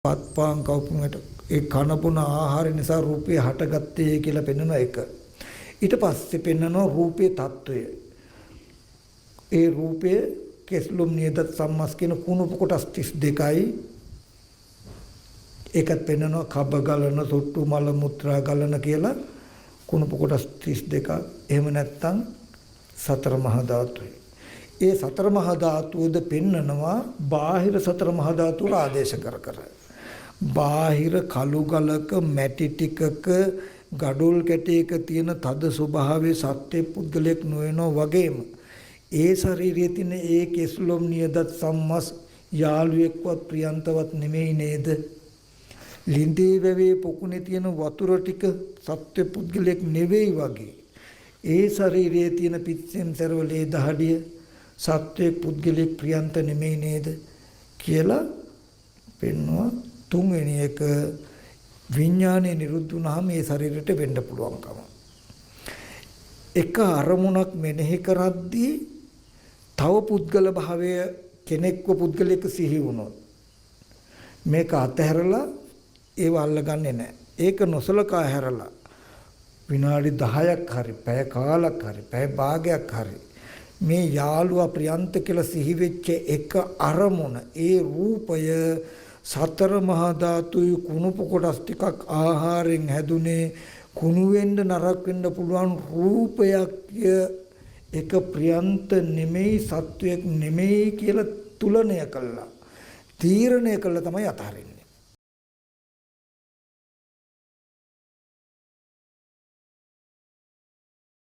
පත්පාන් කවුපුන්ට ඒ කනපුන ආහාර නිසා රූපේ හටගත්තේ කියලා පෙන්වන එක. ඊට පස්සේ පෙන්වනවා රූපේ తত্ত্বය. ඒ රූපයේ කෙස්ලොම් නියදත් සම්මස් කියන කුණුප කොටස් 32යි. ඒකත් පෙන්වනවා කබ ගලන, සොට්ටු මල මුත්‍රා ගලන කියලා කුණුප කොටස් 32ක්. එහෙම නැත්නම් සතර මහා ධාතුයි. ඒ සතර මහා ධාතුවද පෙන්නනවා බාහිර සතර මහා ධාතුව ආදේශ කර. බාහිර කළු ගලක මැටි ටිකක ගඩොල් කැටයක තියෙන තද ස්වභාවයේ සත්‍ය පුද්ගලයක් නොවනෝ වගේම ඒ ශරීරයේ තියෙන ඒ කෙස්ලොම් නියදත් සම්මස් යාළුවෙක්වත් ප්‍රියන්තවත් නෙමෙයි නේද? ලින්දේ වැවේ පොකුණේ තියෙන වතුර ටික සත්‍ය පුද්ගලයක් නෙවෙයි වගේ ඒ ශරීරයේ තියෙන පිස්සෙන් සරවලේ දහඩිය සත්‍ය පුද්ගලෙක් ප්‍රියන්ත නෙමෙයි නේද කියලා පෙන්වුවා. තුන්වෙනි එක විඥානය නිරුද්ධ වුණාම මේ ශරීරයට වෙන්න පුළුවන්කම. එක අරමුණක් මෙනෙහි කරද්දී තව පුද්ගල භාවය කෙනෙක්ව පුද්ගලෙක් සිහි වුණොත් මේක අතහැරලා ඒව අල්ලගන්නේ නැහැ. ඒක නොසලකා හැරලා විනාඩි 10ක් හරි පැය කාලක් හරි පැය භාගයක් හරි මේ යාළුවා ප්‍රියන්ත කියලා සිහි වෙච්ච එක අරමුණ ඒ රූපය සතර මහා ධාතුයි කුණුප කොටස් ටිකක් ආහාරයෙන් හැදුනේ කුණු වෙන්න නරක වෙන්න පුළුවන් රූපයක් එක ප්‍රියන්ත නෙමෙයි සත්වයක් නෙමෙයි කියලා තුලණය කළා තීරණය කළා තමයි අතහරින්නේ.